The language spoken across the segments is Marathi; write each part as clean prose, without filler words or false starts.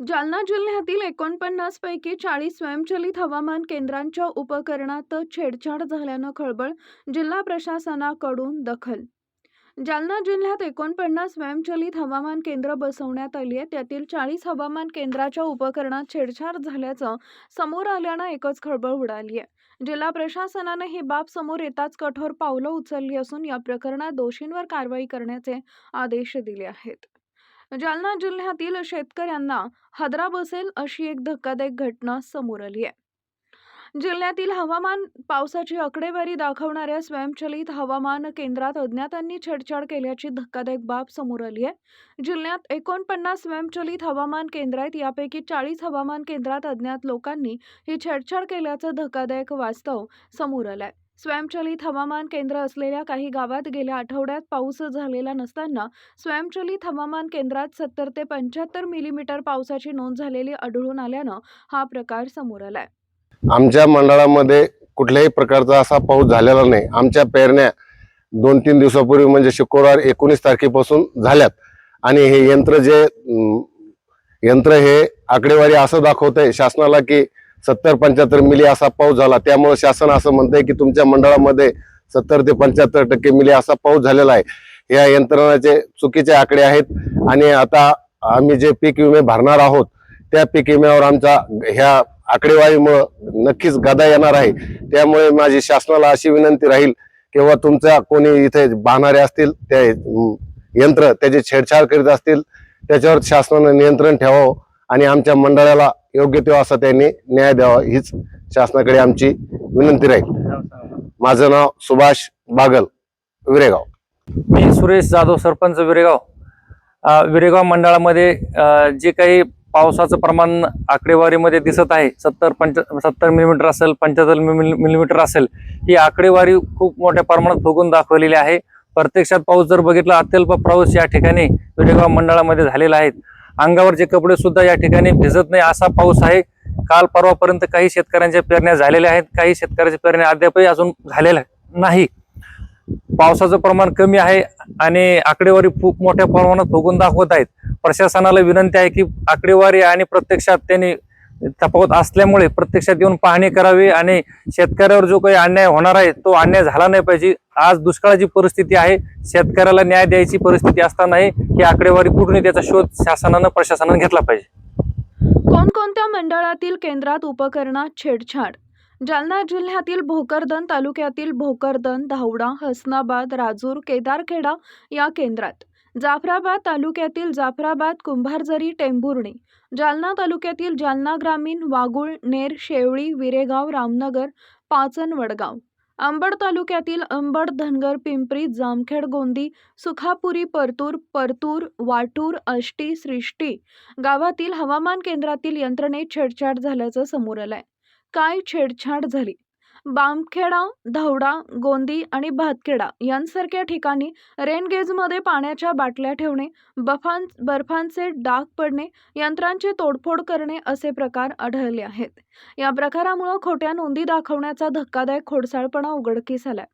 जालना जिल्ह्यातील 49 पैकी 40 स्वयंचलित हवामान केंद्रांच्या उपकरणात छेडछाड झाल्यानं खळबळ, जिल्हा प्रशासनाकडून दखल. जालना जिल्ह्यात 49 स्वयंचलित हवामान केंद्र बसवण्यात आली आहे. त्यातील 40 हवामान केंद्राच्या उपकरणात छेडछाड झाल्याचं समोर आल्यानं एकच खळबळ उडाली आहे. जिल्हा प्रशासनाने ही बाब समोर येताच कठोर पावलं उचलली असून या प्रकरणात दोषींवर कारवाई करण्याचे आदेश दिले आहेत. जालना जिल्ह्यातील शेतकऱ्यांना हादरा बसेल अशी एक धक्कादायक घटना समोर आली आहे. जिल्ह्यातील हवामान पावसाची आकडेवारी दाखवणाऱ्या स्वयंचलित हवामान केंद्रात अज्ञातांनी छेडछाड केल्याची धक्कादायक बाब समोर आली आहे. जिल्ह्यात 49 स्वयंचलित हवामान केंद्र आहेत. यापैकी 40 हवामान केंद्रात अज्ञात लोकांनी ही छेडछाड केल्याचं धक्कादायक वास्तव समोर आलंय. स्वयंचलित हवामान केंद्र असलेल्या काही गावात गेल्या आठवड्यात पाऊस झालेला नसताना स्वयंचलित हवामान केंद्रात 70 ते 75 मिलीमीटर पावसाची नोंद झालेली आढळून आल्यानं हा प्रकार समोर आलाय. आमच्या मंडळामध्ये कुठल्याही प्रकारचा असा पाऊस झालेला नाही. आमच्या पेरण्या 2-3 दिवसापूर्वी म्हणजे शुक्रवार 19 तारखेपासून झाल्यात आणि हे यंत्र हे आकडेवारी असं दाखवतंय शासनाला की 70-75 मिली असा पाऊस झाला. त्यामुळे शासन असं म्हणतंय की तुमच्या मंडळामध्ये 70 ते 75% मिली असा पाऊस झालेला आहे. या यंत्रणाचे चुकीचे आकडे आहेत आणि आता आम्ही जे पीक विमे भरणार आहोत त्या पीक विम्यावर आमचा ह्या आकडेवारीमुळे नक्कीच गदा येणार आहे. त्यामुळे माझी शासनाला अशी विनंती राहील किंवा तुमच्या कोणी इथे पाहणारे असतील ते यंत्र त्याची छेडछाड करीत असतील त्याच्यावर शासनाने नियंत्रण ठेवावं आणि आमच्या मंडळाला योग्य तो असा त्यांनी न्याय द्यावा हीच शासनाकडे आमची विनंती राहील. माझं नाव सुभाष बागल, विरेगाव. मी सुरेश जाधव, सरपंच विरेगाव. विरेगाव मंडळामध्ये जे काही पावसाचं प्रमाण आकडेवारीमध्ये दिसत आहे 70 मिलीमीटर असेल, 75 मिलीमीटर असेल, ही आकडेवारी खूप मोठ्या प्रमाणात फुगून दाखवलेली आहे. प्रत्यक्षात पाऊस जर बघितला अत्यल्प पाऊस या ठिकाणी विरेगाव मंडळामध्ये झालेला आहे. अंगावरचे कपडे सुद्धा या ठिकाणी भिजत नाही असा पाऊस आहे. काल परवापर्यंत काही शेतकऱ्यांच्या पेरण्या झालेल्या आहेत, काही शेतकऱ्यांच्या पेरण्या अद्यापही अजून झालेल्या नाही. पावसाचं प्रमाण कमी आहे आणि आकडेवारी खूप मोठ्या प्रमाणात फुगून दाखवत आहेत. प्रशासनाला विनंती आहे की आकडेवारी आणि प्रत्यक्षात त्यांनी तफावत असल्यामुळे प्रत्यक्षात येऊन पाहणी करावी आणि शेतकऱ्यावर जो काही अन्याय होणार आहे तो अन्याय झाला नाही पाहिजे. आज दुष्काळाची परिस्थिती आहे, शेतकऱ्याला न्याय द्यायची परिस्थिती असतानाही ही आकडेवारी कुठून त्याचा शोध शासनानं प्रशासनानं घेतला पाहिजे. कोणकोणत्या मंडळातील केंद्रात उपकरणात छेडछाड? जालना जिल्ह्यातील भोकरदन तालुक्यातील भोकरदन, धावडा, हसनाबाद, राजूर, केदारखेडा या केंद्रात, जाफराबाद तालुक्यातील जाफराबाद, कुंभारजरी, टेंभुर्णी, जालना तालुक्यातील जालना ग्रामीण, वागुळ, नेर, शेवळी, विरेगाव, रामनगर, पाचन, वडगाव, अंबड तालुक्यातील अंबड, धनगर, पिंपरी, जामखेड, गोंदी, सुखापुरी, परतूर, वाटूर, आष्टी, सृष्टी गावातील हवामान केंद्रातील यंत्रणेत छेडछाड झाल्याचं समोर आलंय. काय छेडछाड झाली? बामखेडा, धावडा, गोंदी आणि भातखेडा यांसारख्या ठिकाणी रेनगेजमध्ये पाण्याच्या बाटल्या ठेवणे, बर्फांचे डाग पडणे, यंत्रांची तोडफोड करणे असे प्रकार आढळले आहेत. या प्रकारामुळे खोट्या नोंदी दाखवण्याचा धक्कादायक खोडसाळपणा उघडकीस आलाय.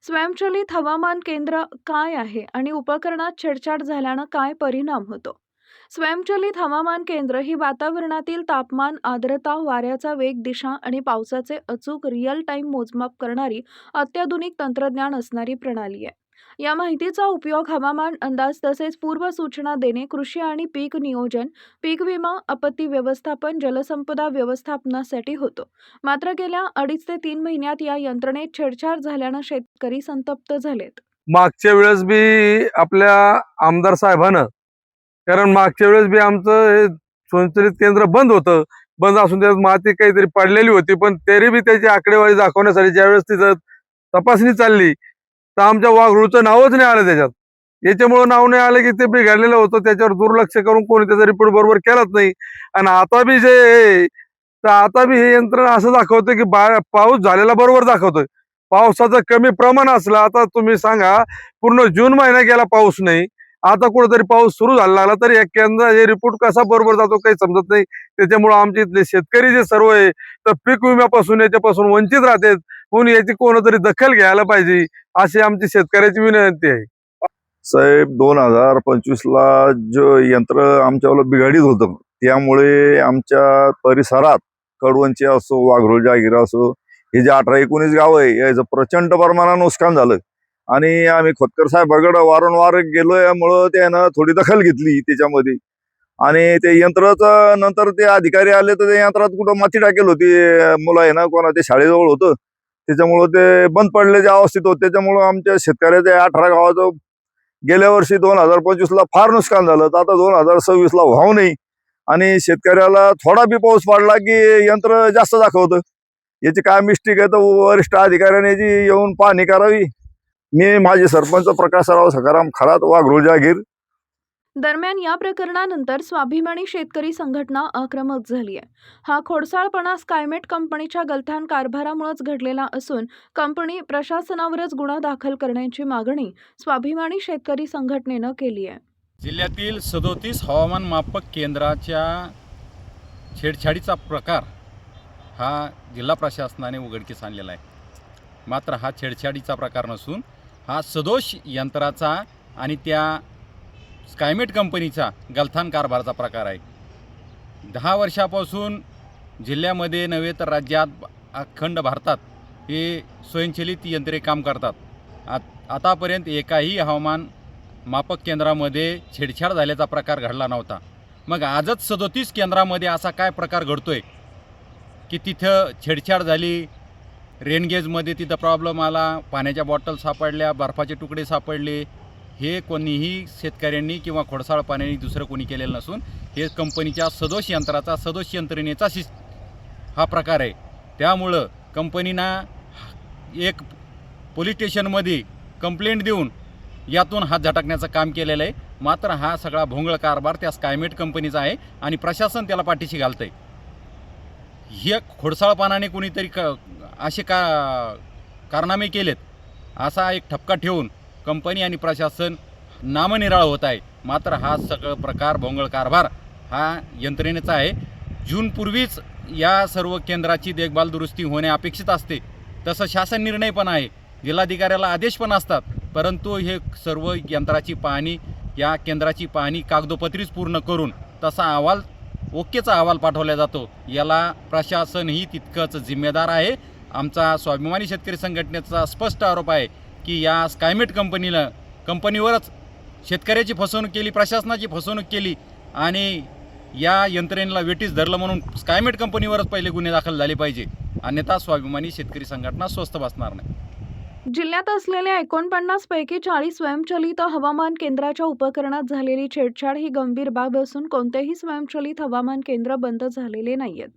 स्वयंचलित हवामान केंद्र काय आहे आणि उपकरणात छेडछाड झाल्यानं काय परिणाम होतो? स्वयंचलित हवामान केंद्र ही वातावरणातील तापमान, आर्द्रता, वाऱ्याचा वेग, दिशा आणि पावसाचे अचूक रिअल टाइम मोजमाप करणारी अत्याधुनिक तंत्रज्ञान असणारी प्रणाली आहे. या माहितीचा उपयोग हवामान अंदाज तसेच पूर्व सूचना देणे, कृषी आणि पीक नियोजन, पीक विमा, आपत्ती व्यवस्थापन, जलसंपदा व्यवस्थापनासाठी होतो. मात्र गेल्या 2.5 ते 3 महिन्यात या यंत्रणेत छेडछाड झाल्यानं शेतकरी संतप्त झालेत. मागच्या वेळेस बी आपल्या आमदार साहेबांना, कारण मागच्या वेळेस बी आमचं हे स्वयंचलित केंद्र बंद होतं. बंद असून त्यात माती काहीतरी पडलेली होती, पण तरी बी त्याची आकडेवारी दाखवण्यासाठी ज्यावेळेस तिथं तपासणी चालली तर आमच्या वाघरूचं नावच नाही आलं त्याच्यात. याच्यामुळे नाव नाही आलं की ते बिघडलेलं होतं, त्याच्यावर दुर्लक्ष करून कोणी त्याचा रिपोर्ट बरोबर केलाच नाही. आणि आता बी आता बी हे यंत्रणा असं दाखवतं की पाऊस झालेला बरोबर दाखवतोय. पावसाचं कमी प्रमाण असलं, आता तुम्ही सांगा पूर्ण जून महिना गेला पाऊस नाही, आता कुठेतरी पाऊस सुरू झाला लागला तरी या केंद्राचे रिपोर्ट कसा बरोबर जातो काही समजत नाही. त्याच्यामुळे आमचे इथले शेतकरी जे सर्व आहे तर पीक विम्यापासून याच्यापासून वंचित राहतात. म्हणून याची कोणतरी दखल घ्यायला पाहिजे अशी आमची शेतकऱ्याची विनंती आहे. साहेब 2025 ला जो यंत्र आमच्यावर बिघाडीत होतं त्यामुळे आमच्या परिसरात कडवंची असो, वाघरोल जहागीर असो, हे जे 18-19 गाव आहे याचं प्रचंड प्रमाणात नुकसान झालं आणि आम्ही खोतकर साहेबाकडे वारंवार गेलोय, यामुळं त्यानं थोडी दखल घेतली त्याच्यामध्ये. आणि ते यंत्राचं नंतर ते अधिकारी आले तर ते यंत्रात कुठं माती टाकेल होती, मुलं आहे ना कोणा ते शाळेजवळ होतं, त्याच्यामुळं ते बंद पडल्याच्या अवस्थेत होतं. त्याच्यामुळं आमच्या शेतकऱ्याच्या 18 गावाचं गेल्या वर्षी 2025ला फार नुकसान झालं. तर आता 2026ला व्हावं नाही आणि शेतकऱ्याला थोडा बी पाऊस पडला की यंत्र जास्त दाखवतं. याची काय मिस्टेक आहे तर वरिष्ठ अधिकाऱ्याने याची येऊन पाहणी करावी. मी माझे सरपंच प्रकाशराव सखाराम खरात, वाघरोल जहागीर. दरम्यान या प्रकरणानंतर स्वाभिमानी शेतकरी संघटना आक्रमक झाली आहे. हा खोडसाळपणा स्कायमेट कंपनीच्या गलथान कारभारामुळेच घडलेला असून कंपनी प्रशासनावरच गुन्हा दाखल करण्याची मागणी स्वाभिमानी शेतकरी संघटनेनं केली आहे. जिल्ह्यातील 37 हवामान मापक केंद्राच्या छेडछाडीचा प्रकार हा जिल्हा प्रशासनाने उघडकीस आणलेला आहे. मात्र हा छेडछाडीचा प्रकार नसून हा सदोष यंत्राचा आणि त्या स्कायमेट कंपनीचा गलथान कारभाराचा प्रकार आहे. 10 वर्षापासून जिल्ह्यामध्ये नव्हे तर राज्यात, अखंड भारतात हे स्वयंचलित यंत्रे काम करतात. आतापर्यंत एकाही हवामान मापक केंद्रामध्ये छेडछाड झाल्याचा प्रकार घडला नव्हता. मग आजच 37 केंद्रामध्ये असा काय प्रकार घडतोय की तिथं छेडछाड झाली, रेनगेजमध्ये तिथं प्रॉब्लेम आला, पाण्याच्या बॉटल सापडल्या, बर्फाचे तुकडे सापडले. हे कोणीही शेतकऱ्यांनी किंवा खोडसाळ पाण्याने दुसरं कोणी केलेलं नसून हे कंपनीच्या सदोष यंत्राचा, सदोष यंत्रणेचा हा प्रकार आहे. त्यामुळं कंपनीनं एक पोलीस स्टेशनमध्ये कंप्लेंट देऊन यातून हात झटकण्याचं काम केलेलं आहे. मात्र हा सगळा भोंगळ कारभार त्या स्कायमेट कंपनीचा आहे आणि प्रशासन त्याला पाठीशी घालतंय. हे खोडसाळपणाने कोणीतरी असे कारनामे केलेत असा एक ठपका ठेवून कंपनी आणि प्रशासन नामनिराळ होत आहे. मात्र हा सगळं प्रकार, भोंगळ कारभार हा यंत्रणेचा आहे. जूनपूर्वीच या सर्व केंद्राची देखभाल दुरुस्ती होणे अपेक्षित असते. तसं शासन निर्णय पण आहे, जिल्हाधिकाऱ्याला आदेश पण असतात. परंतु हे सर्व यंत्राची पाहणी, या केंद्राची पाहणी कागदोपत्रीच पूर्ण करून तसा अहवाल, ओकेचा अहवाल पाठवला जातो. याला प्रशासनही तितकंच जिम्मेदार आहे. आमचा स्वाभिमानी शेतकरी संघटनेचा स्पष्ट आरोप आहे की या स्कायमेट कंपनीवरच शेतकऱ्याची फसवणूक केली, प्रशासनाची फसवणूक केली आणि या यंत्रणेला वेटीस धरलं म्हणून स्कायमेट कंपनीवरच पहिले गुन्हे दाखल झाले पाहिजे. अन्यथा स्वाभिमानी शेतकरी संघटना स्वस्थ बसणार नाही. जिल्ह्यात असलेल्या 49 पैकी 40 स्वयंचलित हवामान केंद्राच्या उपकरणात झालेली छेडछाड ही गंभीर बाब असून कोणतेही स्वयंचलित हवामान केंद्र बंद झालेले नाहीयेत.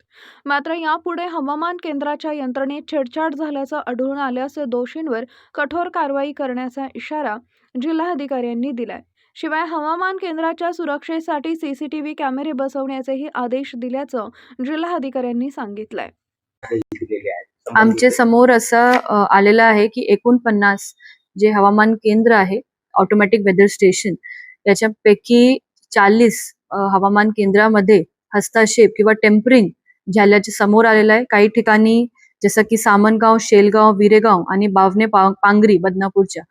मात्र यापुढे हवामान केंद्राच्या यंत्रणेत छेडछाड झाल्याचं आढळून आल्यास दोषींवर कठोर कारवाई करण्याचा इशारा जिल्हाधिकाऱ्यांनी दिलाय. शिवाय हवामान केंद्राच्या सुरक्षेसाठी CCTV कॅमेरे बसवण्याचेही आदेश दिल्याचं जिल्हाधिकाऱ्यांनी सांगितलंय. आमच्या समोर असं आलेलं आहे की 49 जे हवामान केंद्र आहे, ऑटोमॅटिक वेदर स्टेशन, याच्यापैकी 40 हवामान केंद्रामध्ये हस्तक्षेप किंवा टेम्परिंग झाल्याचे समोर आलेलं आहे. काही ठिकाणी जसं की सामनगाव, शेलगाव, विरेगाव आणि बावणे, पांगरी, बदनापूरच्या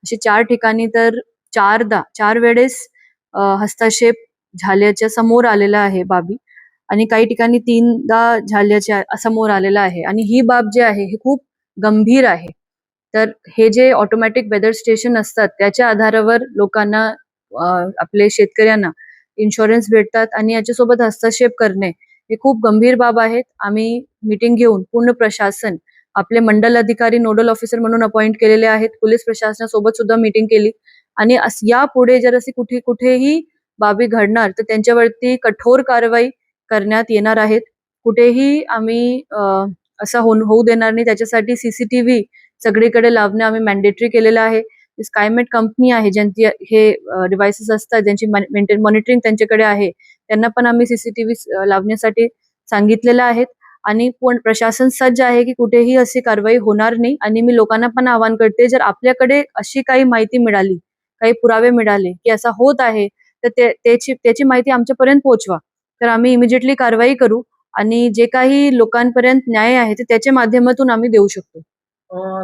असे 4 ठिकाणी तर 4 वेळेस हस्तक्षेप झाल्याच्या समोर आलेला आहे बाबी, आणि काही ठिकाणी 3दा झाल्याच्या समोर आलेला आहे. आणि ही बाब जी आहे ही खूप गंभीर आहे. तर हे जे ऑटोमॅटिक वेदर स्टेशन असतात त्याच्या आधारावर लोकांना, आपले शेतकऱ्यांना इन्शुरन्स भेटतात आणि याच्यासोबत हस्तक्षेप करणे हे खूप गंभीर बाब आहेत. आम्ही मीटिंग घेऊन पूर्ण प्रशासन, आपले मंडल अधिकारी, नोडल ऑफिसर म्हणून अपॉइंट केलेले आहेत, पोलीस प्रशासनासोबत सुद्धा मीटिंग केली आणि यापुढे जर अशी कुठेही बाबी घडणार तर त्यांच्यावरती कठोर कारवाई करण्यात येणार आहेत. कुठेही आम्ही असं होऊ देणार नाही. त्याच्यासाठी CCTV सगळीकडे लावणे आम्ही मॅन्डेटरी केलेलं आहे. स्कायमेट कंपनी आहे ज्यांची हे डिव्हाइसेस असतात, ज्यांची मॉनिटरिंग त्यांच्याकडे आहे, त्यांना पण आम्ही CCTV लावण्यासाठी सांगितलेलं आहे. आणि प्रशासन सज्ज आहे की कुठेही अशी कारवाई होणार नाही. आणि मी लोकांना पण आवाहन करते, जर आपल्याकडे अशी काही माहिती मिळाली, काही पुरावे मिळाले की असं होत आहे तर त्याची माहिती आमच्यापर्यंत पोहोचवा. तर आम्ही इमिजिएटली कारवाई करू आणि जे काही लोकांपर्यंत न्याय आहे ते त्याच्या माध्यमातून आम्ही देऊ शकतो.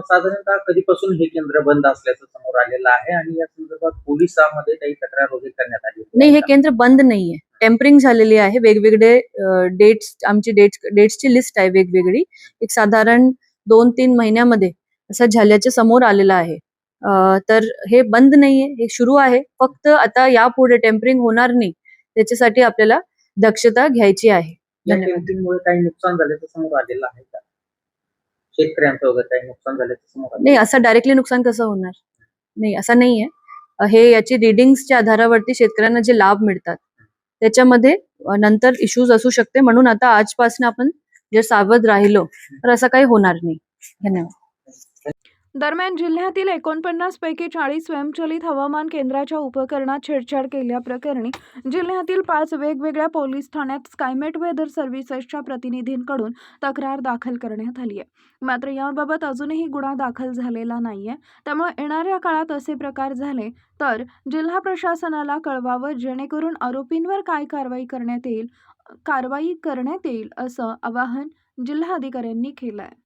साधारणतः कधीपासून हे केंद्र बंद असल्याचं समोर आलेलं आहे आणि या संदर्भात पोलिसांमध्ये काही तक्रार वगैरे करण्यात आली? नाही, हे केंद्र बंद नाहीये. टेम्परिंग झालेली आहे. वेगवेगळे आमची डेट्सची लिस्ट आहे वेगवेगळी. एक साधारण 2-3 महिन्यामध्ये असं झाल्याचे समोर आलेलं आहे. तर हे बंद नाहीये, हे सुरू आहे. फक्त आता यापुढे टेम्परिंग होणार नाही त्याच्यासाठी आपल्याला दक्षता घ्यायची आहे. या धन्यवाद. टेम्परिंगमुळे काही नुकसान झाल्याचं समोर आलेलं आहे का? शेतकऱ्यांचं वगैरे काही नुकसान झाल्याचं समोर आलेलं नाही, असं डायरेक्टली नुकसान कसं होणार? नाही, असं नाहीये. हे याची रिडिंग्सच्या आधारावरती शेतकऱ्यांना जे लाभ मिळतात त्याच्यामध्ये नंतर इश्यूज असू शकते. म्हणून आता आजपासून आपण जर सावध राहिलो तर असं काही होणार नाही. धन्यवाद. दरम्यान जिल्ह्यातील 49 पैकी 40 स्वयंचलित हवामान केंद्राच्या उपकरणात छेडछाड केल्याप्रकरणी जिल्ह्यातील 5 वेगवेगळ्या पोलीस ठाण्यात स्कायमेट वेदर सर्व्हिसेसच्या प्रतिनिधींकडून तक्रार दाखल करण्यात आली आहे. मात्र याबाबत अजूनही गुन्हा दाखल झालेला नाहीये. त्यामुळे येणाऱ्या काळात असे प्रकार झाले तर जिल्हा प्रशासनाला कळवावं, जेणेकरून आरोपींवर काय कारवाई करण्यात येईल असं आवाहन जिल्हाधिकाऱ्यांनी केलं आहे.